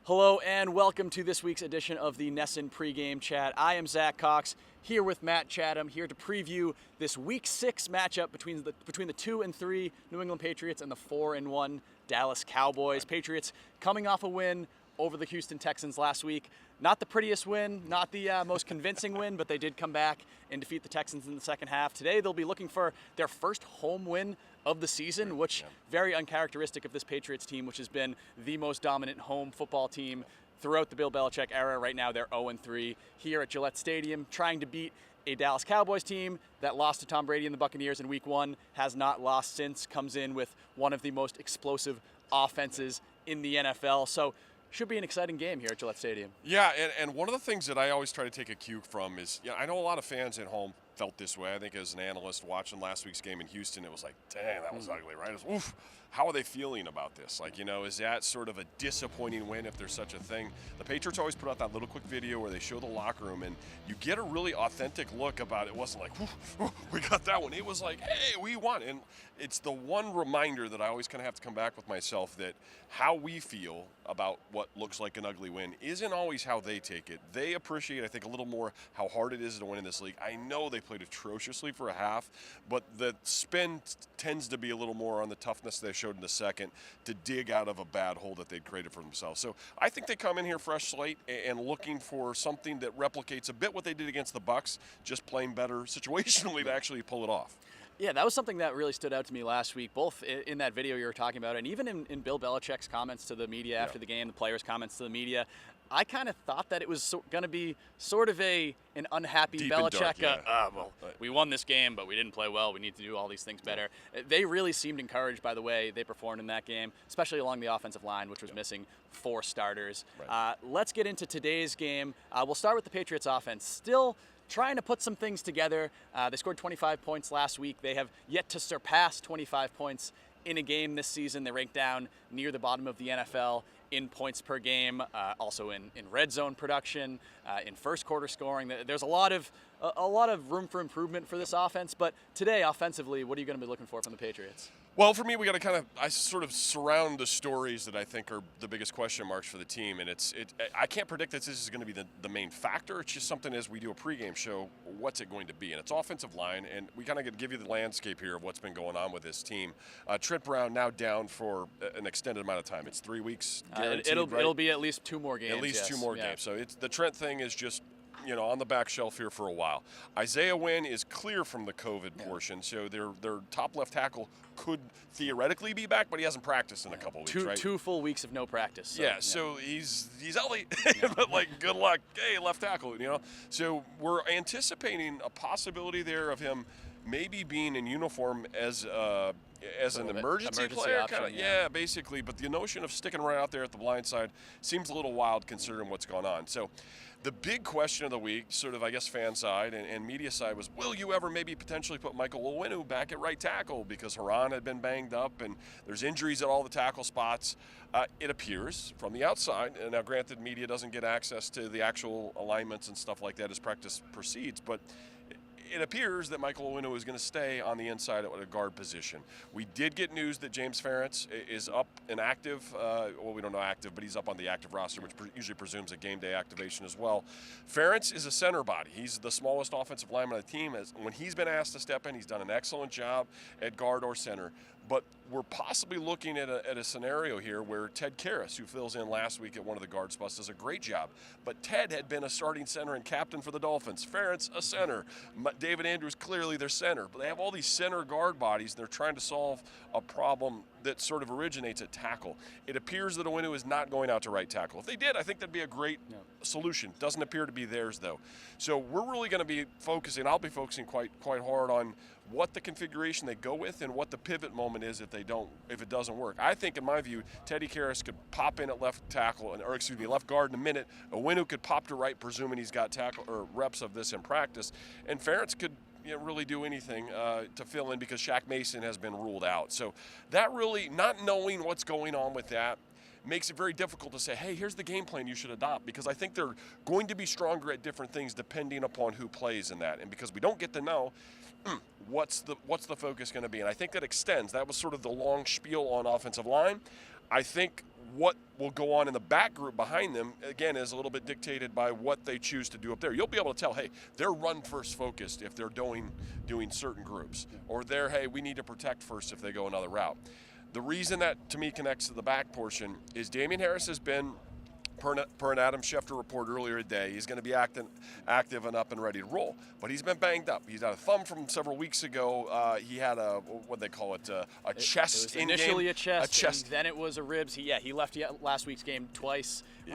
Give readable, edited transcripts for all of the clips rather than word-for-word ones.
Hello and welcome to this week's edition of the NESN Pregame Chat. I am Zack Cox here with Matt Chatham, here to preview this Week 6 matchup between the 2-3 New England Patriots and the 4-1 Dallas Cowboys. Patriots coming off a win over the Houston Texans last week. Not the prettiest win, not the most convincing win, but they did come back and defeat the Texans in the second half. Today they'll be looking for their first home win of the season, which very uncharacteristic of this Patriots team, which has been the most dominant home football team throughout the Bill Belichick era. Right now they're 0-3 here at Gillette Stadium, trying to beat a Dallas Cowboys team that lost to Tom Brady and the Buccaneers in Week 1, has not lost since, comes in with one of the most explosive offenses in the NFL. So should be an exciting game here at Gillette Stadium. Yeah, and one of the things that I always try to take a cue from is, I know a lot of fans at home felt this way. I think as an analyst watching last week's game in Houston, it was like, dang, that was ugly, right? It was, oof, how are they feeling about this? Like, is that sort of a disappointing win if there's such a thing? The Patriots always put out that little quick video where they show the locker room, and you get a really authentic look about it. It wasn't like, oof, we got that one. It was like, hey, we won. And it's the one reminder that I always kind of have to come back with myself, that how we feel about what looks like an ugly win isn't always how they take it. They appreciate, I think, a little more how hard it is to win in this league. I know they played atrociously for a half, but the spin tends to be a little more on the toughness they showed in the second to dig out of a bad hole that they'd created for themselves. So I think they come in here fresh slate and looking for something that replicates a bit what they did against the Bucs, just playing better situationally to actually pull it off. Yeah, that was something that really stood out to me last week, both in that video you were talking about and even in Bill Belichick's comments to the media after the game, the players' comments to the media. I kind of thought that it was going to be sort of an unhappy Deep Belichick, and dark, we won this game, but we didn't play well. We need to do all these things better. They really seemed encouraged by the way they performed in that game, especially along the offensive line, which was missing 4 starters. Right. Let's get into today's game. We'll start with the Patriots offense. Still trying to put some things together. They scored 25 points last week. They have yet to surpass 25 points in a game this season. They rank down near the bottom of the NFL in points per game, also in red zone production, in first quarter scoring. There's a lot of room for improvement for this offense. But today, offensively, what are you going to be looking for from the Patriots? Well, for me, we got to I sort of surround the stories that I think are the biggest question marks for the team, and I can't predict that this is going to be the main factor. It's just something as we do a pregame show, what's it going to be? And it's offensive line, and we kind of give you the landscape here of what's been going on with this team. Trent Brown now down for an extended amount of time. It's 3 weeks guaranteed, it'll be at least 2 more games. At least 2 more games. So the Trent thing is just on the back shelf here for a while. Isaiah Wynn is clear from the COVID portion, so their top left tackle could theoretically be back, but he hasn't practiced in a couple weeks, right? 2 full weeks of no practice. So, so he's out late, but good luck. Hey, left tackle, So we're anticipating a possibility there of him maybe being in uniform as an emergency player, option, basically. But the notion of sticking right out there at the blind side seems a little wild considering what's gone on. So the big question of the week, sort of, I guess, fan side and media side was, will you ever maybe potentially put Michael Owinu back at right tackle? Because Haran had been banged up and there's injuries at all the tackle spots. It appears from the outside, and now granted media doesn't get access to the actual alignments and stuff like that as practice proceeds, but it appears that Michael Owinu is going to stay on the inside at a guard position. We did get news that James Ferentz is up and active. Well, we don't know active, but he's up on the active roster, which usually presumes a game day activation as well. Ferentz is a center body. He's the smallest offensive lineman on the team. When he's been asked to step in, he's done an excellent job at guard or center. But we're possibly looking at a scenario here where Ted Karras, who fills in last week at one of the guard spots, does a great job. But Ted had been a starting center and captain for the Dolphins. Ferentz, a center. David Andrews, clearly their center. But they have all these center guard bodies, and they're trying to solve a problem that sort of originates at tackle. It appears that Owinu is not going out to right tackle. If they did, I think that'd be a great solution. Doesn't appear to be theirs, though. So we're really going to be focusing, I'll be focusing quite hard on what the configuration they go with and what the pivot moment is if it doesn't work. I think, in my view, Teddy Karras could pop in at left tackle, left guard in a minute. Owinu could pop to right, presuming he's got tackle or reps of this in practice, and Ferentz could really do anything to fill in because Shaq Mason has been ruled out. So that really, not knowing what's going on with that, makes it very difficult to say, hey, here's the game plan you should adopt, because I think they're going to be stronger at different things depending upon who plays in that. And because we don't get to know what's the focus going to be. And I think that extends. That was sort of the long spiel on offensive line. I think what will go on in the back group behind them, again, is a little bit dictated by what they choose to do up there. You'll be able to tell, hey, they're run-first focused if they're doing certain groups, or they're, hey, we need to protect first if they go another route. The reason that, to me, connects to the back portion is Damien Harris has been, per an Adam Schefter report earlier today, he's going to be active and up and ready to roll. But he's been banged up. He's had a thumb from several weeks ago. He had what they call it, a chest in game. Initially a chest, and then it was a ribs. He left last week's game twice. Yeah.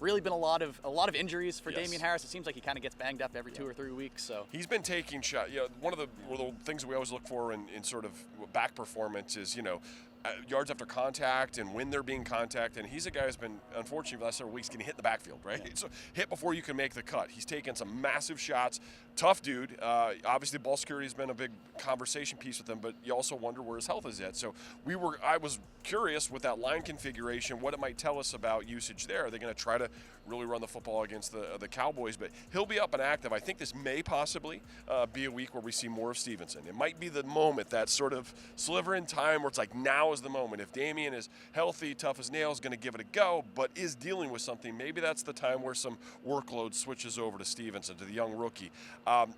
Really been a lot of injuries for Yes. Damien Harris. It seems like he kind of gets banged up every 2 or 3 weeks. So he's been taking shots. One of the things we always look for in sort of back performance is, yards after contact and when they're being contacted. And he's a guy who's been, unfortunately, for the last several weeks, getting hit in the backfield, right? Yeah. So hit before you can make the cut. He's taken some massive shots. Tough dude. Obviously, ball security has been a big conversation piece with him, but you also wonder where his health is at. So I was curious with that line configuration, what it might tell us about usage there. Are they going to try to really run the football against the Cowboys? But he'll be up and active. I think this may possibly be a week where we see more of Stevenson. It might be the moment, that sort of sliver in time where it's like, now is the moment. If Damien is healthy, tough as nails, going to give it a go, but is dealing with something, maybe that's the time where some workload switches over to Stevenson, to the young rookie.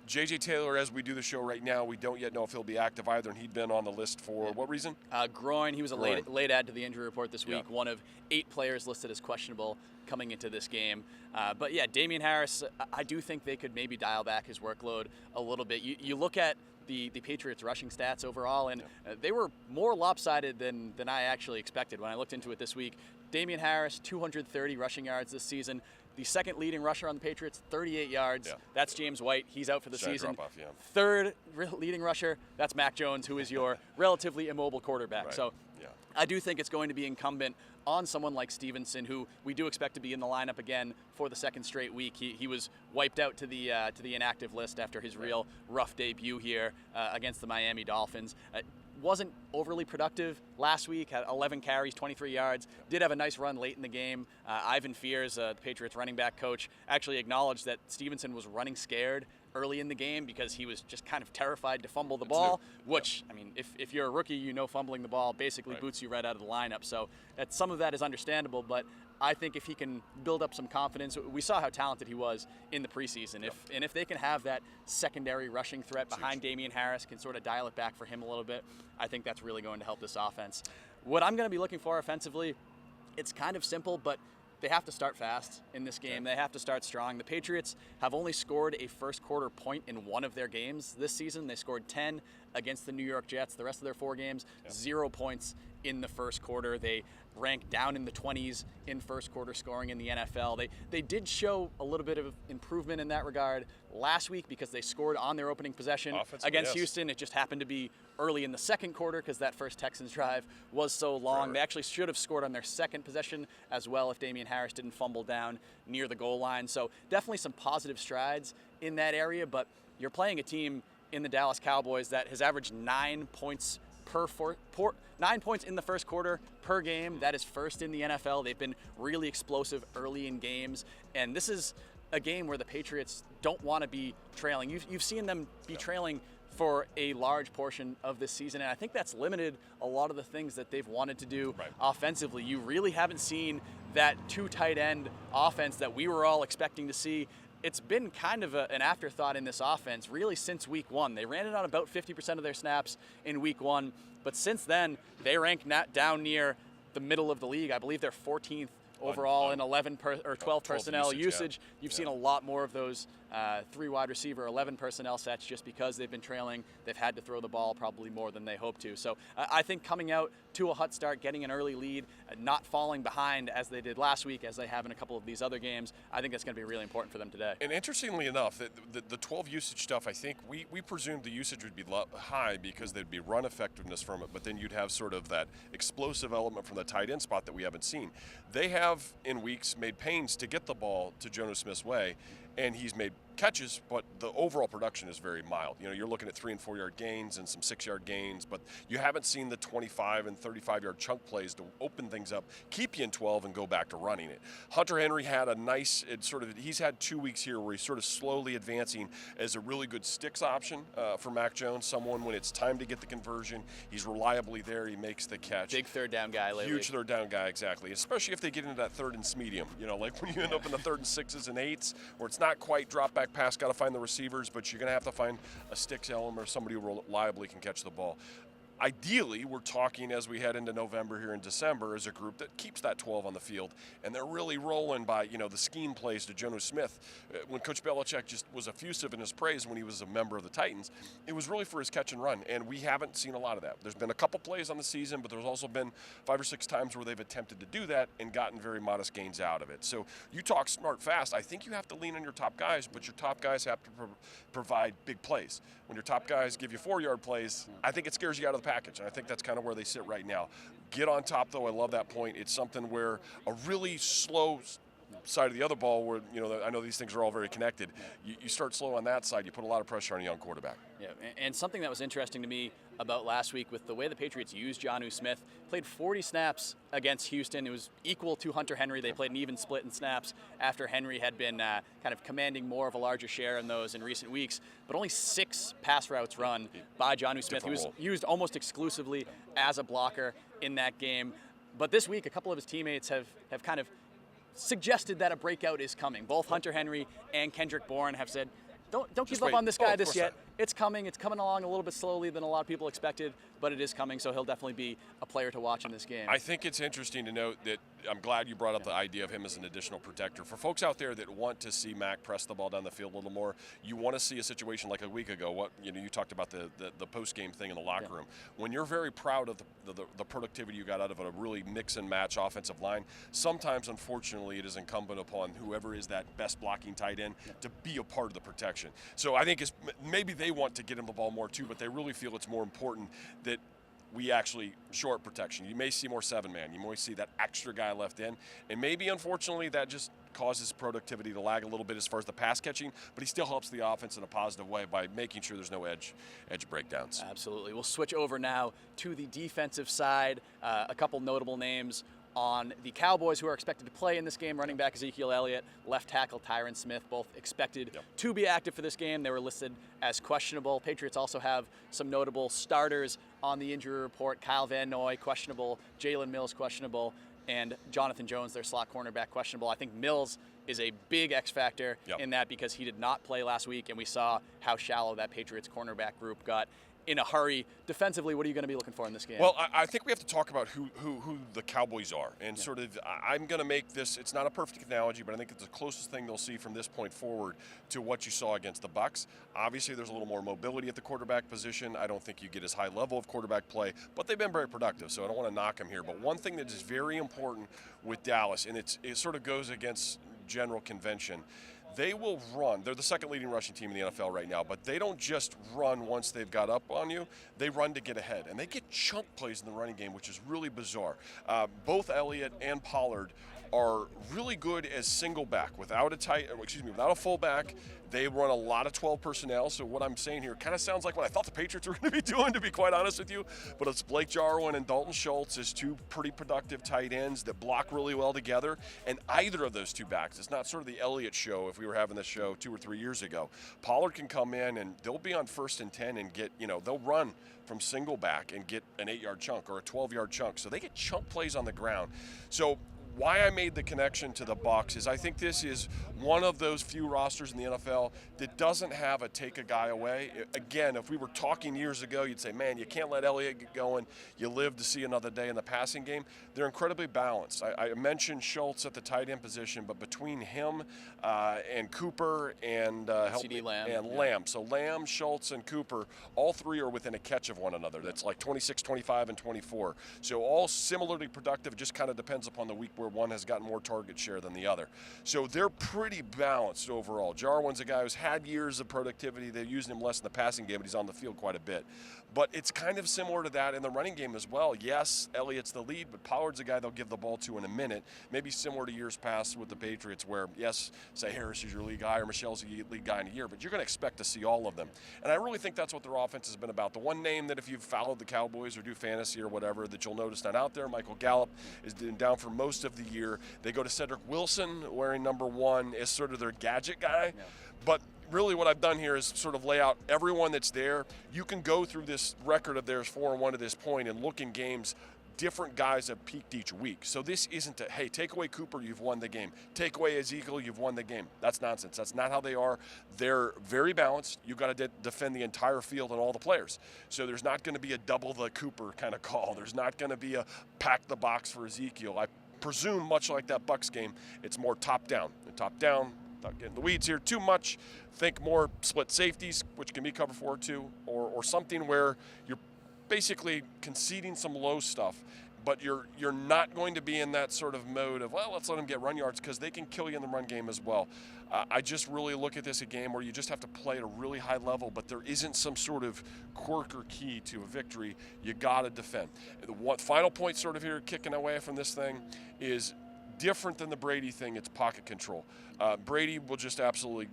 J.J. Taylor, as we do the show right now, we don't yet know if he'll be active either, and he'd been on the list for what reason? Groin. He was a Groin. late add to the injury report this week. Yeah. One of 8 players listed as questionable coming into this game. But yeah, Damien Harris, I do think they could maybe dial back his workload a little bit. You look at the Patriots rushing stats overall, and they were more lopsided than I actually expected when I looked into it this week. Damien Harris, 230 rushing yards this season. The second leading rusher on the Patriots, 38 yards. Yeah. That's James White. He's out for the season. Drop-off, yeah. Third leading rusher, that's Mac Jones, who is your relatively immobile quarterback. Right. So Yeah. I do think it's going to be incumbent on someone like Stevenson, who we do expect to be in the lineup again for the second straight week. He was wiped out to the inactive list after his real rough debut here against the Miami Dolphins. Wasn't overly productive last week, had 11 carries, 23 yards, did have a nice run late in the game. Ivan Fears, the Patriots running back coach, actually acknowledged that Stevenson was running scared early in the game because he was just kind of terrified to fumble the ball, which, I mean, if you're a rookie, fumbling the ball basically boots you right out of the lineup. So some of that is understandable, but I think if he can build up some confidence, we saw how talented he was in the preseason. If they can have that secondary rushing threat behind Damien Harris, can sort of dial it back for him a little bit, I think that's really going to help this offense. What I'm going to be looking for offensively, it's kind of simple, but they have to start fast in this game. They have to start strong. The Patriots have only scored a first quarter point in one of their games this season. They scored 10 against the New York Jets. The rest of their 4 games, 0 points in the first quarter. They ranked down in the 20s in first quarter scoring in the NFL. They did show a little bit of improvement in that regard last week because they scored on their opening possession against Houston. It just happened to be early in the second quarter because that first Texans drive was so long. They actually should have scored on their second possession as well if Damien Harris didn't fumble down near the goal line. So definitely some positive strides in that area, but you're playing a team in the Dallas Cowboys that has averaged 9 points 9 points in the first quarter per game. That is first in the NFL. They've been really explosive early in games, and this is a game where the Patriots don't want to be trailing. You've seen them be trailing for a large portion of this season, and I think that's limited a lot of the things that they've wanted to do offensively. You really haven't seen that 2 tight end offense that we were all expecting to see. It's been kind of an afterthought in this offense really since week 1. They ran it on about 50% of their snaps in week 1, but since then they rank down near the middle of the league. I believe they're 14th overall in 12 personnel usage. You've seen a lot more of those 3 wide receiver, 11 personnel sets just because they've been trailing. They've had to throw the ball probably more than they hoped to. So I think coming out to a hot start, getting an early lead, not falling behind as they did last week, as they have in a couple of these other games, I think that's going to be really important for them today. And interestingly enough, the 12 usage stuff, I think we presumed the usage would be high because there'd be run effectiveness from it, but then you'd have sort of that explosive element from the tight end spot that we haven't seen. They have, in weeks, made pains to get the ball to Jonnu Smith's way, and he's made catches, but the overall production is very mild. You know, you're looking at 3 and 4 yard gains and some 6 yard gains, but you haven't seen the 25 and 35 yard chunk plays to open things up, keep you in 12, and go back to running it. Hunter Henry had a nice, he's had 2 weeks here where he's sort of slowly advancing as a really good sticks option for Mac Jones, someone when it's time to get the conversion, he's reliably there, he makes the catch. Big third down guy lately. Huge third down guy, exactly, especially if they get into that third and medium, you know, like when you end up in the 3rd and 6s and 8s, where it's not quite drop back pass, got to find the receivers, but you're going to have to find a sticks element or somebody who reliably can catch the ball. Ideally, we're talking as we head into November here in December as a group that keeps that 12 on the field, and they're really rolling by, you know, the scheme plays to Jonnu Smith. When Coach Belichick just was effusive in his praise when he was a member of the Titans, it was really for his catch and run, and we haven't seen a lot of that. There's been a couple plays on the season, but there's also been 5 or 6 times where they've attempted to do that and gotten very modest gains out of it. So you talk smart fast. I think you have to lean on your top guys, but your top guys have to provide big plays. When your top guys give you 4 yard plays, I think it scares you out of the package, and I think that's kind of where they sit right now. Get on top, though. I love that point. It's something where a really slow side of the other ball where, you know, I know these things are all very connected. You start slow on that side, you put a lot of pressure on a young quarterback. Yeah, and something that was interesting to me about last week with the way the Patriots used Jonnu Smith, played 40 snaps against Houston. It was equal to Hunter Henry. They played an even split in snaps after Henry had been kind of commanding more of a larger share in those in recent weeks, but only 6 pass routes run by Jonnu Smith. He was used almost exclusively as a blocker in that game. But this week, a couple of his teammates have kind of suggested that a breakout is coming. Both Hunter Henry and Kendrick Bourne have said, don't give up on this guy this yet. It's coming. It's coming along a little bit slowly than a lot of people expected, but it is coming, so he'll definitely be a player to watch in this game. I think it's interesting to note that I'm glad you brought up the idea of him as an additional protector. For folks out there that want to see Mac press the ball down the field a little more, you want to see a situation like a week ago. You talked about the post-game thing in the locker room. When you're very proud of the productivity you got out of a really mix and match offensive line, sometimes, unfortunately, it is incumbent upon whoever is that best blocking tight end to be a part of the protection. So I think maybe they want to get him the ball more too, but they really feel it's more important that we actually short protection. You may see more 7-man. You may see that extra guy left in. And maybe, unfortunately, that just causes productivity to lag a little bit as far as the pass catching, but he still helps the offense in a positive way by making sure there's no edge breakdowns. Absolutely. We'll switch over now to the defensive side. A couple notable names on the Cowboys who are expected to play in this game. Running back Ezekiel Elliott, left tackle Tyron Smith, both expected to be active for this game. They were listed as questionable. Patriots also have some notable starters on the injury report. Kyle Van Noy, questionable. Jalen Mills, questionable. And Jonathan Jones, their slot cornerback, questionable. I think Mills is a big X factor in that because he did not play last week, and we saw how shallow that Patriots cornerback group got in a hurry. Defensively, what are you going to be looking for in this game? Well, I think we have to talk about who the Cowboys are. And sort of, I'm going to make this, it's not a perfect analogy, but I think it's the closest thing they'll see from this point forward to what you saw against the Bucs. Obviously, there's a little more mobility at the quarterback position. I don't think you get as high level of quarterback play, but they've been very productive, so I don't want to knock them here. But one thing that is very important with Dallas, and it sort of goes against general convention, they will run. They're the second leading rushing team in the NFL right now, but they don't just run once they've got up on you. They run to get ahead, and they get chunk plays in the running game, which is really bizarre. Both Elliott and Pollard are really good as single back without a fullback. They run a lot of 12 personnel, so what I'm saying here kind of sounds like what I thought the Patriots were going to be doing, to be quite honest with you, but it's Blake Jarwin and Dalton Schultz as 2 pretty productive tight ends that block really well together, and either of those 2 backs, it's not sort of the Elliott show if we were having this show 2 or 3 years ago. Pollard can come in and they'll be on 1st and 10 and get, they'll run from single back and get an 8-yard chunk or a 12-yard chunk, so they get chunk plays on the ground. So why I made the connection to the Bucs is I think this is one of those few rosters in the NFL that doesn't have a take a guy away. Again, if we were talking years ago, you'd say, man, you can't let Elliott get going. You live to see another day in the passing game. They're incredibly balanced. I mentioned Schultz at the tight end position, but between him and Cooper and Lamb. So Lamb, Schultz, and Cooper, all 3 are within a catch of one another. That's like 26, 25, and 24. So all similarly productive. It just kind of depends upon the week where where one has gotten more target share than the other. So they're pretty balanced overall. Jarwin's a guy who's had years of productivity. They're using him less in the passing game, but he's on the field quite a bit. But it's kind of similar to that in the running game as well. Yes, Elliott's the lead, but Pollard's a guy they'll give the ball to in a minute. Maybe similar to years past with the Patriots where, yes, say Harris is your lead guy or Michelle's your lead guy in a year, but you're going to expect to see all of them. And I really think that's what their offense has been about. The one name that if you've followed the Cowboys or do fantasy or whatever that you'll notice not out there, Michael Gallup, is down for most of the year. They go to Cedric Wilson wearing number 1 as sort of their gadget guy. Yeah. But really what I've done here is sort of lay out everyone that's there. You can go through this record of theirs 4-1 to this point and look in games. Different guys have peaked each week. So this isn't a, hey, take away Cooper, you've won the game. Take away Ezekiel, you've won the game. That's nonsense. That's not how they are. They're very balanced. You've got to defend the entire field and all the players. So there's not going to be a double the Cooper kind of call. There's not going to be a pack the box for Ezekiel. I presume much like that Bucs game, it's more top down. And top down, not getting the weeds here too much. Think more split safeties, which can be cover 4-2, or something where you're basically conceding some low stuff, but you're not going to be in that sort of mode of, well, let's let them get run yards because they can kill you in the run game as well. I just really look at this a game where you just have to play at a really high level, but there isn't some sort of quirk or key to a victory. You got to defend. The one final point sort of here kicking away from this thing is different than the Brady thing. It's pocket control. Brady will just absolutely,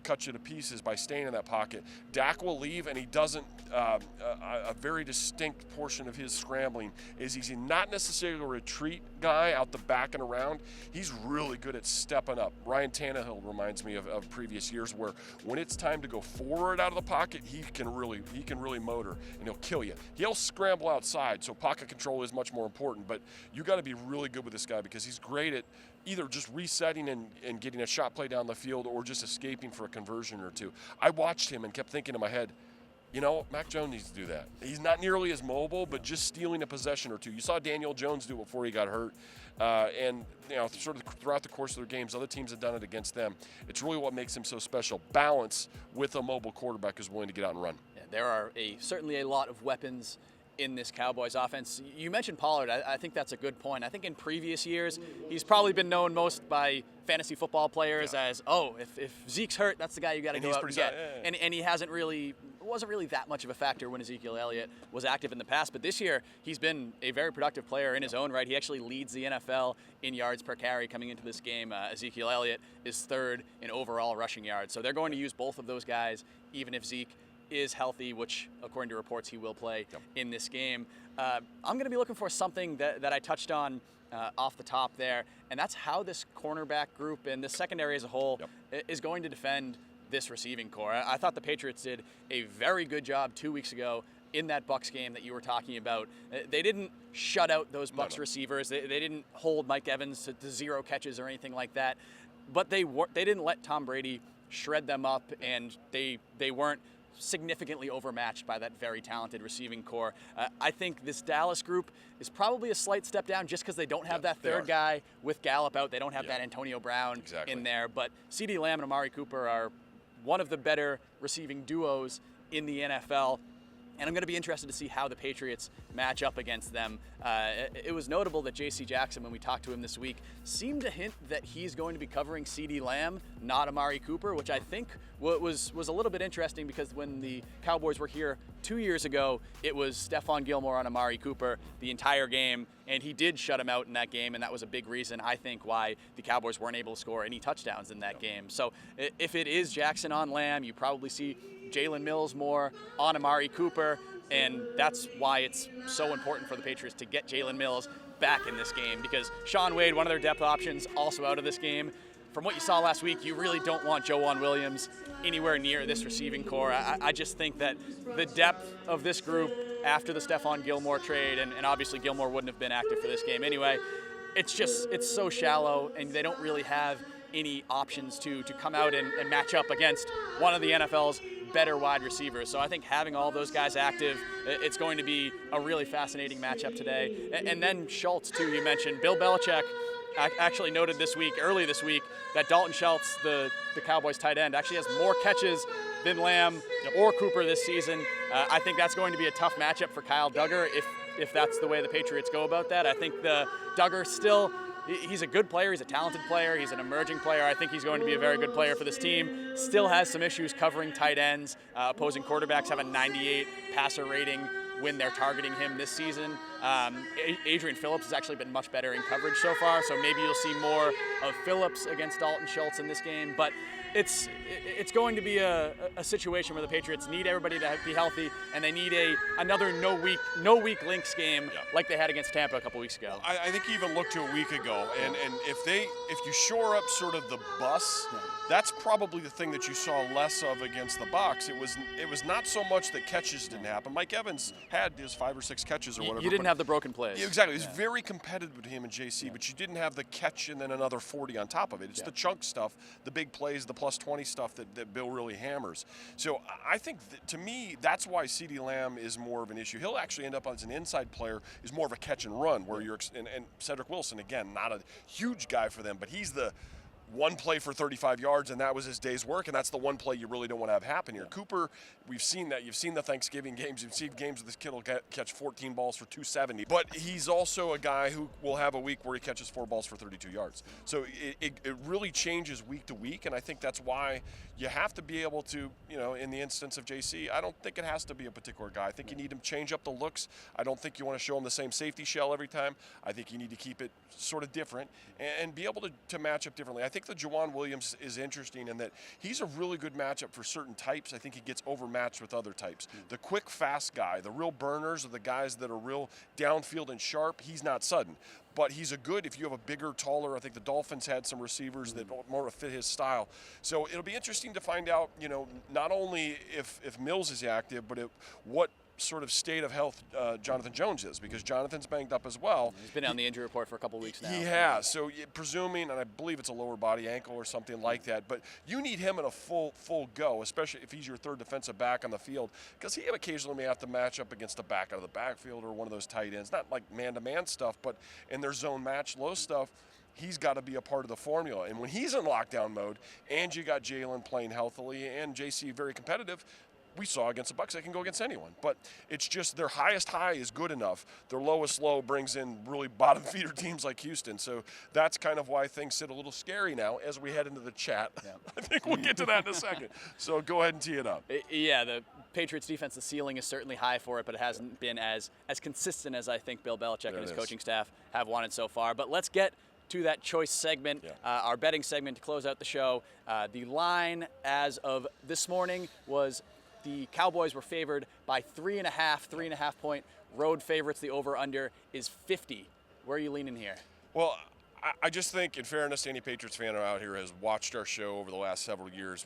cut you to pieces by staying in that pocket. Dak will leave, and he doesn't. A very distinct portion of his scrambling is he's not necessarily a retreat guy out the back and around. He's really good at stepping up. Ryan Tannehill reminds me of previous years where when it's time to go forward out of the pocket, he can really motor, and he'll kill you. He'll scramble outside, so pocket control is much more important, but you got to be really good with this guy because he's great at either just resetting and getting a shot play down the field or just escaping for a conversion or two. I watched him and kept thinking in my head, Mac Jones needs to do that. He's not nearly as mobile, but just stealing a possession or two. You saw Daniel Jones do it before he got hurt. And sort of throughout the course of their games, other teams have done it against them. It's really what makes him so special. Balance with a mobile quarterback who's willing to get out and run. Yeah, there are certainly a lot of weapons in this Cowboys offense. You mentioned Pollard. I think that's a good point. I think in previous years, he's probably been known most by fantasy football players as, if Zeke's hurt, that's the guy you got to go out and get. And he wasn't really that much of a factor when Ezekiel Elliott was active in the past. But this year, he's been a very productive player in his own right. He actually leads the NFL in yards per carry coming into this game. Ezekiel Elliott is third in overall rushing yards. So they're going to use both of those guys, even if Zeke is healthy, which according to reports he will play in this game. I'm going to be looking for something that I touched on off the top there, and that's how this cornerback group and this secondary as a whole is going to defend this receiving core. I thought the Patriots did a very good job 2 weeks ago in that Bucs game that you were talking about. They didn't shut out those Bucs receivers. They didn't hold Mike Evans to 0 catches or anything like that, but they didn't let Tom Brady shred them up, and they weren't significantly overmatched by that very talented receiving core. I think this Dallas group is probably a slight step down just because they don't have that third guy with Gallup out. They don't have that Antonio Brown in there. But CeeDee Lamb and Amari Cooper are one of the better receiving duos in the NFL. And I'm going to be interested to see how the Patriots match up against them. It was notable that J.C. Jackson, when we talked to him this week, seemed to hint that he's going to be covering CeeDee Lamb, not Amari Cooper, which I think was a little bit interesting because when the Cowboys were here 2 years ago, it was Stephon Gilmore on Amari Cooper the entire game, and he did shut him out in that game, and that was a big reason, I think, why the Cowboys weren't able to score any touchdowns in that game. So if it is Jackson on Lamb, you probably see Jalen Mills more on Amari Cooper, and that's why it's so important for the Patriots to get Jalen Mills back in this game because Shaun Wade, one of their depth options, also out of this game. From what you saw last week, you really don't want Joejuan Williams anywhere near this receiving core. I just think that the depth of this group after the Stephon Gilmore trade, and obviously Gilmore wouldn't have been active for this game anyway, it's so shallow, and they don't really have any options to come out and match up against one of the NFL's better wide receivers. So I think having all those guys active, it's going to be a really fascinating matchup today. And then Schultz, too, you mentioned. Bill Belichick actually noted early this week, that Dalton Schultz, the Cowboys tight end, actually has more catches than Lamb or Cooper this season. I think that's going to be a tough matchup for Kyle Duggar if that's the way the Patriots go about that. I think the Duggar still he's a good player. He's a talented player. He's an emerging player. I think he's going to be a very good player for this team. Still has some issues covering tight ends. Opposing quarterbacks have a 98 passer rating when they're targeting him this season. Adrian Phillips has actually been much better in coverage so far, so maybe you'll see more of Phillips against Dalton Schultz in this game. But it's going to be a situation where the Patriots need everybody to be healthy, and they need another no weak links game like they had against Tampa a couple weeks ago. I think you even looked to a week ago, and if you shore up sort of the bus, that's probably the thing that you saw less of against the Bucs. It was not so much that catches didn't happen. Mike Evans had his 5 or 6 catches or whatever. You didn't have the broken plays. Yeah, exactly. It was very competitive with him and JC, but you didn't have the catch and then another 40 on top of it. It's the chunk stuff, the big plays, the plus 20 stuff that Bill really hammers. So I think, to me, that's why CeeDee Lamb is more of an issue. He'll actually end up as an inside player, is more of a catch and run, where and Cedric Wilson, again, not a huge guy for them, but he's the one play for 35 yards, and that was his day's work, and that's the one play you really don't want to have happen here. Cooper, we've seen that. You've seen the Thanksgiving games. You've seen games where this kid will catch 14 balls for 270. But he's also a guy who will have a week where he catches 4 balls for 32 yards. So it really changes week to week, and I think that's why you have to be able to, in the instance of JC, I don't think it has to be a particular guy. I think you need him to change up the looks. I don't think you want to show him the same safety shell every time. I think you need to keep it sort of different and be able to match up differently. I think the Juwan Williams is interesting in that he's a really good matchup for certain types. I think he gets overmatched with other types. The quick, fast guy, the real burners, are the guys that are real downfield and sharp. He's not Sudden. But he's a good, if you have a bigger, taller, I think the Dolphins had some receivers that more fit his style. So it'll be interesting to find out, not only if Mills is active, but what sort of state of health Jonathan Jones is, because Jonathan's banged up as well. He's been on the injury report for a couple weeks now. He has. So presuming, and I believe it's a lower body ankle or something like that, but you need him in a full go, especially if he's your third defensive back on the field, because he occasionally may have to match up against the back out of the backfield or one of those tight ends. Not like man-to-man stuff, but in their zone match low stuff, he's got to be a part of the formula. And when he's in lockdown mode, and you got Jalen playing healthily and JC very competitive, we saw against the Bucs, they can go against anyone. But it's just their highest high is good enough. Their lowest low brings in really bottom feeder teams like Houston. So that's kind of why things sit a little scary now as we head into the chat. Yeah. I think we'll get to that in a second. So go ahead and tee it up. Yeah, the Patriots defense, the ceiling is certainly high for it, but it hasn't been as consistent as I think Bill Belichick and his coaching staff have wanted so far. But let's get to that choice segment, our betting segment to close out the show. The line as of this morning was the Cowboys were favored by 3.5 point road favorites. The over-under is 50. Where are you leaning here? Well, I just think, in fairness to any Patriots fan out here has watched our show over the last several years,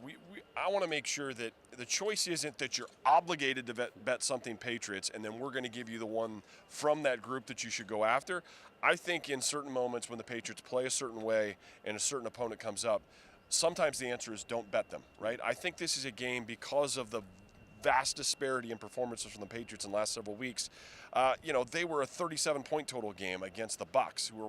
I want to make sure that the choice isn't that you're obligated to bet something Patriots and then we're going to give you the one from that group that you should go after. I think in certain moments when the Patriots play a certain way and a certain opponent comes up, sometimes the answer is don't bet them, right? I think this is a game because of the vast disparity in performances from the Patriots in the last several weeks. They were a 37-point total game against the Bucs, who were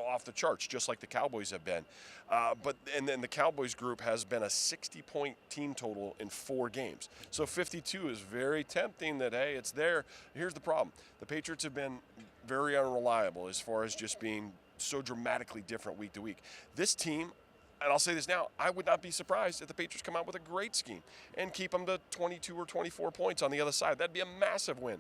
off the charts, just like the Cowboys have been. And then the Cowboys group has been a 60-point team total in 4 games. So 52 is very tempting that, hey, it's there. Here's the problem. The Patriots have been very unreliable as far as just being so dramatically different week to week. This team, and I'll say this now, I would not be surprised if the Patriots come out with a great scheme and keep them to 22 or 24 points on the other side. That'd be a massive win.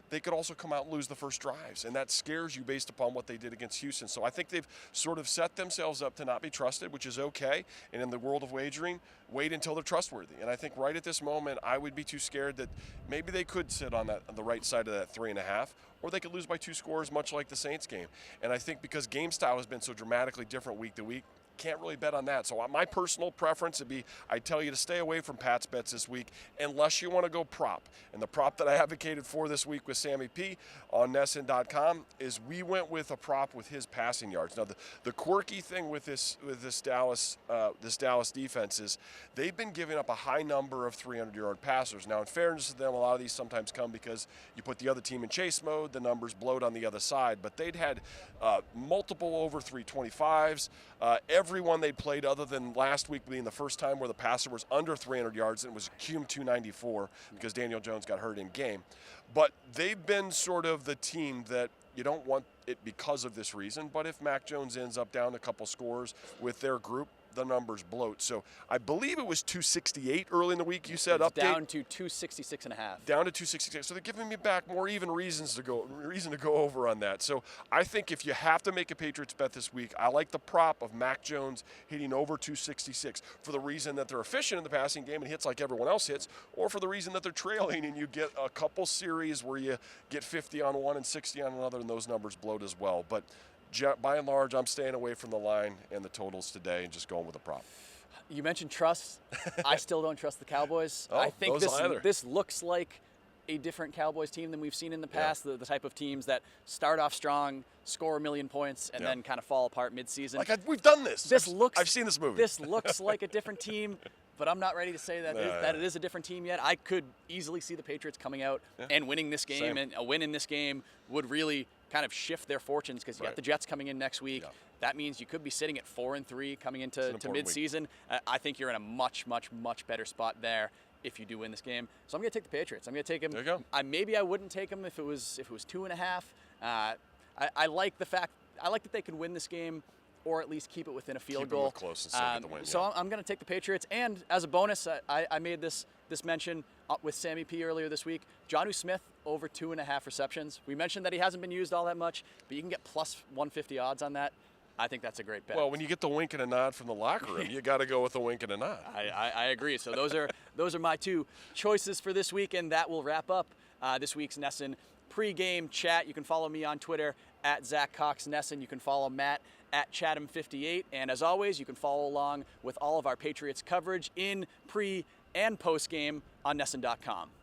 They could also come out and lose the first drives, and that scares you based upon what they did against Houston. So I think they've sort of set themselves up to not be trusted, which is okay. And in the world of wagering, wait until they're trustworthy. And I think right at this moment, I would be too scared that maybe they could sit on the right side of that 3.5, or they could lose by 2 scores, much like the Saints game. And I think because game style has been so dramatically different week to week, can't really bet on that. So my personal preference would be, I tell you to stay away from Pat's bets this week unless you want to go prop. And the prop that I advocated for this week with Sammy P on NESN.com is we went with a prop with his passing yards. Now the quirky thing with this Dallas defense is they've been giving up a high number of 300-yard passers. Now in fairness to them, a lot of these sometimes come because you put the other team in chase mode, the numbers blowed on the other side. But they'd had multiple over 325s. Everyone they played other than last week being the first time where the passer was under 300 yards, and it was cum 294 because Daniel Jones got hurt in game. But they've been sort of the team that you don't want it because of this reason. But if Mac Jones ends up down a couple scores with their group, the numbers bloat. So I believe it was 268 early in the week. You said update down to 266 and a half. Down to 266. So they're giving me back more even reason to go over on that. So I think if you have to make a Patriots bet this week, I like the prop of Mac Jones hitting over 266 for the reason that they're efficient in the passing game and hits like everyone else hits, or for the reason that they're trailing and you get a couple series where you get 50 on one and 60 on another, and those numbers bloat as well. But by and large, I'm staying away from the line and the totals today and just going with a prop. You mentioned trust. I still don't trust the Cowboys. Oh, I think those this looks like a different Cowboys team than we've seen in the past. Yeah. The type of teams that start off strong, score 1 million points, and then kind of fall apart midseason. We've done this. I've seen this movie. This looks like a different team, but I'm not ready to say that it is a different team yet. I could easily see the Patriots coming out and winning this game, Same. and a win in this game would really kind of shift their fortunes because you got the Jets coming in next week. Yeah. That means you could be sitting at 4-3 coming into midseason. I think you're in a much, much, much better spot there if you do win this game. So I'm going to take the Patriots. I'm going to take them. There you go. Maybe I wouldn't take them if it was 2.5. I like the fact that they could win this game, or at least keep it within a field goal. Close and still get the win. So I'm going to take the Patriots. And as a bonus, I made this mention with Sammy P earlier this week. Jonnu Smith over 2.5 receptions. We mentioned that he hasn't been used all that much, but you can get plus 150 odds on that. I think that's a great bet. Well, when you get the wink and a nod from the locker room, you got to go with the wink and a nod. I agree. So those are my two choices for this week, and that will wrap up this week's NESN Pregame Chat. You can follow me on Twitter at Zack Cox NESN. You can follow Matt at Chatham58. And as always, you can follow along with all of our Patriots coverage in pre and post game on NESN.com.